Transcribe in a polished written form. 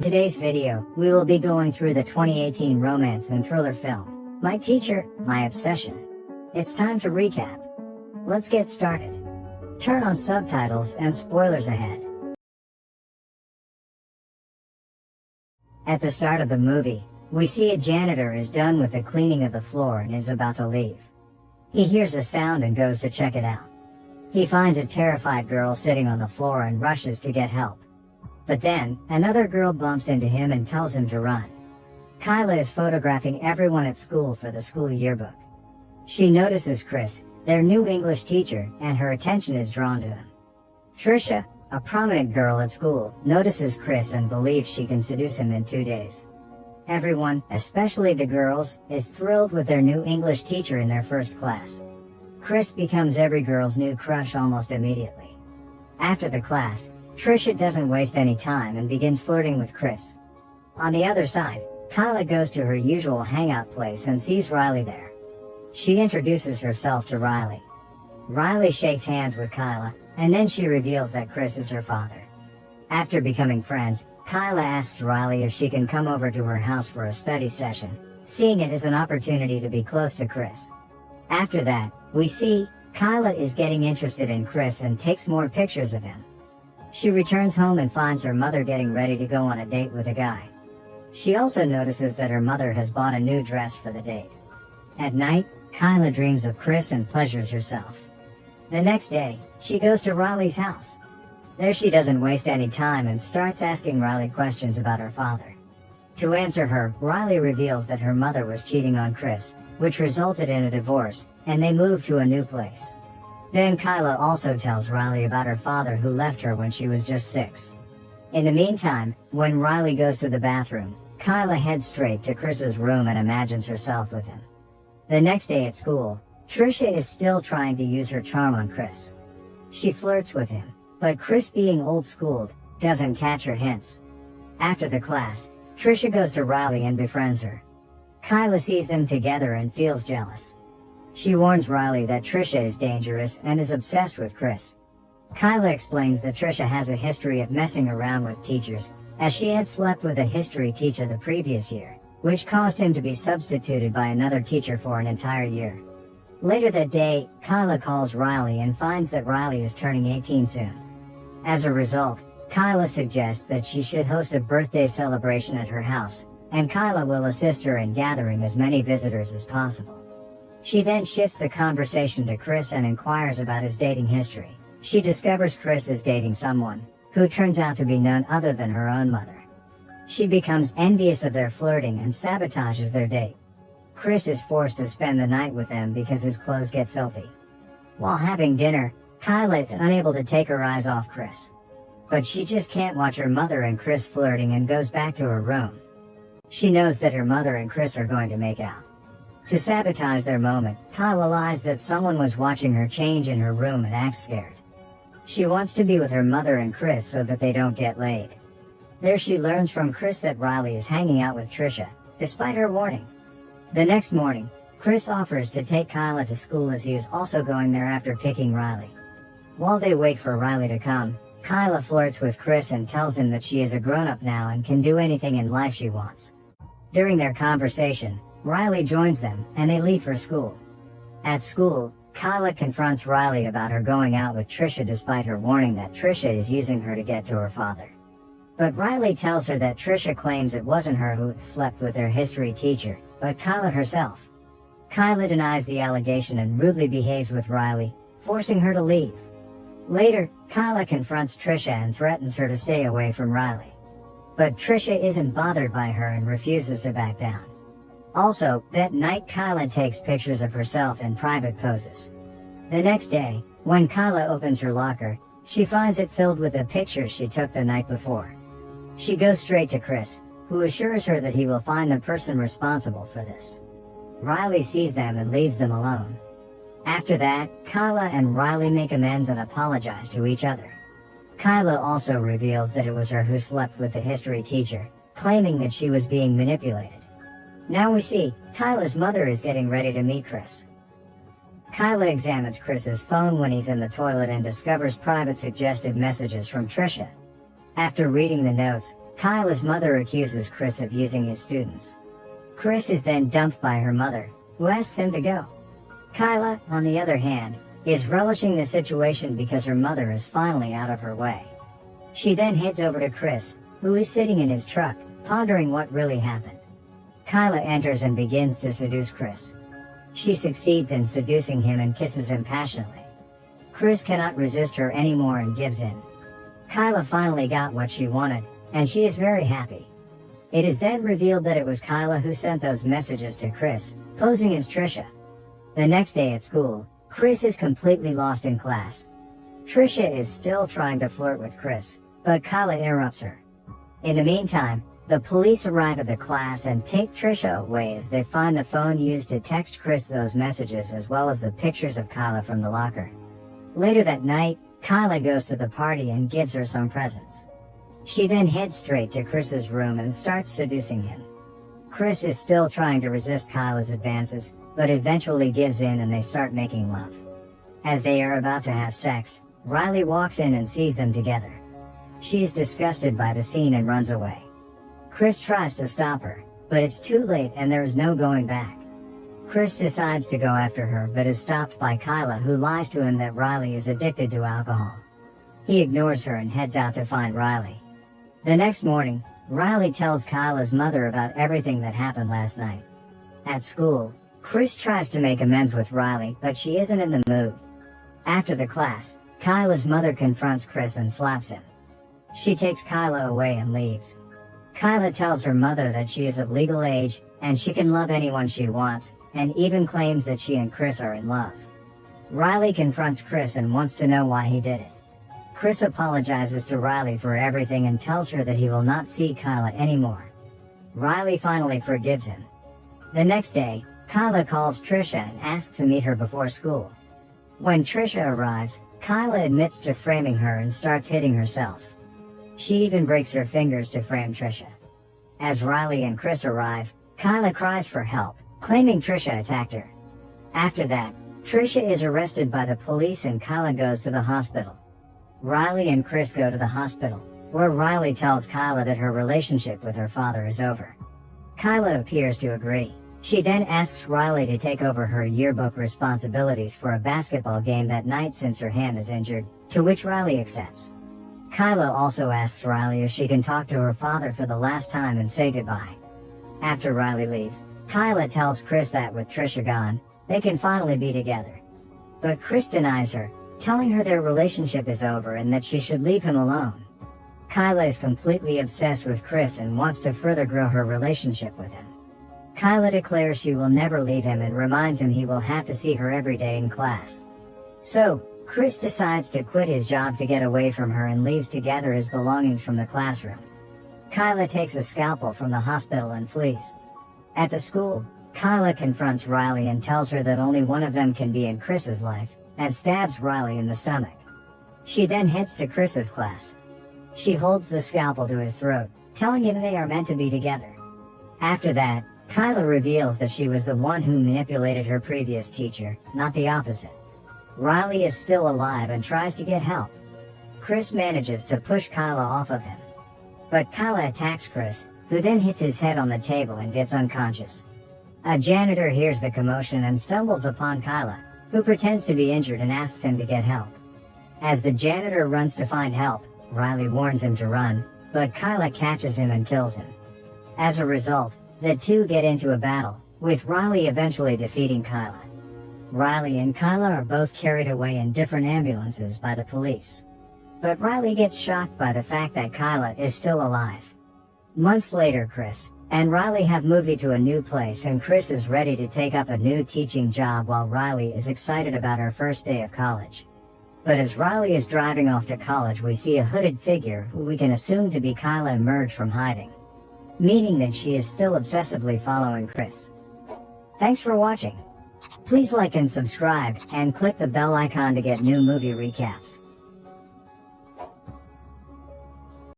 In today's video, we will be going through the 2018 romance and thriller film, My Teacher, My Obsession. It's time to recap. Let's get started. Turn on subtitles and spoilers ahead. At the start of the movie, we see a janitor is done with the cleaning of the floor and is about to leave. He hears a sound and goes to check it out. He finds a terrified girl sitting on the floor and rushes to get help. But then, another girl bumps into him and tells him to run. Kyla is photographing everyone at school for the school yearbook. She notices Chris, their new English teacher, and her attention is drawn to him. Trisha, a prominent girl at school, notices Chris and believes she can seduce him in 2 days. Everyone, especially the girls, is thrilled with their new English teacher in their first class. Chris becomes every girl's new crush almost immediately. After the class, Trisha doesn't waste any time and begins flirting with Chris. On the other side, Kyla goes to her usual hangout place and sees Riley there. She introduces herself to Riley. Riley shakes hands with Kyla, and then she reveals that Chris is her father. After becoming friends, Kyla asks Riley if she can come over to her house for a study session, seeing it as an opportunity to be close to Chris. After that, we see Kyla is getting interested in Chris and takes more pictures of him. She returns home and finds her mother getting ready to go on a date with a guy. She also notices that her mother has bought a new dress for the date. At night, Kyla dreams of Chris and pleasures herself. The next day, she goes to Riley's house. There she doesn't waste any time and starts asking Riley questions about her father. To answer her, Riley reveals that her mother was cheating on Chris, which resulted in a divorce, and they moved to a new place. Then Kyla also tells Riley about her father who left her when she was just 6. In the meantime, when Riley goes to the bathroom, Kyla heads straight to Chris's room and imagines herself with him. The next day at school, Trisha is still trying to use her charm on Chris. She flirts with him, but Chris, being old-schooled, doesn't catch her hints. After the class, Trisha goes to Riley and befriends her. Kyla sees them together and feels jealous. She warns Riley that Trisha is dangerous and is obsessed with Chris. Kyla explains that Trisha has a history of messing around with teachers, as she had slept with a history teacher the previous year, which caused him to be substituted by another teacher for an entire year. Later that day, Kyla calls Riley and finds that Riley is turning 18 soon. As a result, Kyla suggests that she should host a birthday celebration at her house, and Kyla will assist her in gathering as many visitors as possible. She then shifts the conversation to Chris and inquires about his dating history. She discovers Chris is dating someone, who turns out to be none other than her own mother. She becomes envious of their flirting and sabotages their date. Chris is forced to spend the night with them because his clothes get filthy. While having dinner, Kyla is unable to take her eyes off Chris. But she just can't watch her mother and Chris flirting and goes back to her room. She knows that her mother and Chris are going to make out. To sabotage their moment, Kyla lies that someone was watching her change in her room and acts scared. She wants to be with her mother and Chris so that they don't get laid. There she learns from Chris that Riley is hanging out with Trisha, despite her warning. The next morning, Chris offers to take Kyla to school as he is also going there after picking Riley. While they wait for Riley to come, Kyla flirts with Chris and tells him that she is a grown-up now and can do anything in life she wants. During their conversation, Riley joins them, and they leave for school. At school, Kyla confronts Riley about her going out with Trisha despite her warning that Trisha is using her to get to her father. But Riley tells her that Trisha claims it wasn't her who slept with their history teacher, but Kyla herself. Kyla denies the allegation and rudely behaves with Riley, forcing her to leave. Later, Kyla confronts Trisha and threatens her to stay away from Riley. But Trisha isn't bothered by her and refuses to back down. Also, that night Kyla takes pictures of herself in private poses. The next day, when Kyla opens her locker, she finds it filled with the pictures she took the night before. She goes straight to Chris, who assures her that he will find the person responsible for this. Riley sees them and leaves them alone. After that, Kyla and Riley make amends and apologize to each other. Kyla also reveals that it was her who slept with the history teacher, claiming that she was being manipulated. Now we see, Kyla's mother is getting ready to meet Chris. Kyla examines Chris's phone when he's in the toilet and discovers private suggestive messages from Trisha. After reading the notes, Kyla's mother accuses Chris of using his students. Chris is then dumped by her mother, who asks him to go. Kyla, on the other hand, is relishing the situation because her mother is finally out of her way. She then heads over to Chris, who is sitting in his truck, pondering what really happened. Kyla enters and begins to seduce Chris. She succeeds in seducing him and kisses him passionately. Chris cannot resist her anymore and gives in. Kyla finally got what she wanted, and she is very happy. It is then revealed that it was Kyla who sent those messages to Chris, posing as Trisha. The next day at school, Chris is completely lost in class. Trisha is still trying to flirt with Chris, but Kyla interrupts her. In the meantime, the police arrive at the class and take Trisha away as they find the phone used to text Chris those messages as well as the pictures of Kyla from the locker. Later that night, Kyla goes to the party and gives her some presents. She then heads straight to Chris's room and starts seducing him. Chris is still trying to resist Kyla's advances, but eventually gives in and they start making love. As they are about to have sex, Riley walks in and sees them together. She is disgusted by the scene and runs away. Chris tries to stop her, but it's too late and there is no going back. Chris decides to go after her but is stopped by Kyla, who lies to him that Riley is addicted to alcohol. He ignores her and heads out to find Riley. The next morning, Riley tells Kyla's mother about everything that happened last night. At school, Chris tries to make amends with Riley, but she isn't in the mood. After the class, Kyla's mother confronts Chris and slaps him. She takes Kyla away and leaves. Kyla tells her mother that she is of legal age, and she can love anyone she wants, and even claims that she and Chris are in love. Riley confronts Chris and wants to know why he did it. Chris apologizes to Riley for everything and tells her that he will not see Kyla anymore. Riley finally forgives him. The next day, Kyla calls Trisha and asks to meet her before school. When Trisha arrives, Kyla admits to framing her and starts hitting herself. She even breaks her fingers to frame Trisha. As Riley and Chris arrive, Kyla cries for help, claiming Trisha attacked her. After that, Trisha is arrested by the police and Kyla goes to the hospital. Riley and Chris go to the hospital, where Riley tells Kyla that her relationship with her father is over. Kyla appears to agree. She then asks Riley to take over her yearbook responsibilities for a basketball game that night since her hand is injured, to which Riley accepts. Kyla also asks Riley if she can talk to her father for the last time and say goodbye. After Riley leaves, Kyla tells Chris that with Trisha gone, they can finally be together. But Chris denies her, telling her their relationship is over and that she should leave him alone. Kyla is completely obsessed with Chris and wants to further grow her relationship with him. Kyla declares she will never leave him and reminds him he will have to see her every day in class. So, Chris decides to quit his job to get away from her and leaves to gather his belongings from the classroom. Kyla takes a scalpel from the hospital and flees. At the school, Kyla confronts Riley and tells her that only one of them can be in Chris's life, and stabs Riley in the stomach. She then heads to Chris's class. She holds the scalpel to his throat, telling him they are meant to be together. After that, Kyla reveals that she was the one who manipulated her previous teacher, not the opposite. Riley is still alive and tries to get help. Chris manages to push Kyla off of him. But Kyla attacks Chris, who then hits his head on the table and gets unconscious. A janitor hears the commotion and stumbles upon Kyla, who pretends to be injured and asks him to get help. As the janitor runs to find help, Riley warns him to run, but Kyla catches him and kills him. As a result, the two get into a battle, with Riley eventually defeating Kyla. Riley and Kyla are both carried away in different ambulances by the police. But Riley gets shocked by the fact that Kyla is still alive. Months later, Chris and Riley have moved to a new place and Chris is ready to take up a new teaching job while Riley is excited about her first day of college. But as Riley is driving off to college, we see a hooded figure who we can assume to be Kyla emerge from hiding, meaning that she is still obsessively following Chris. Thanks for watching. Please like and subscribe, and click the bell icon to get new movie recaps.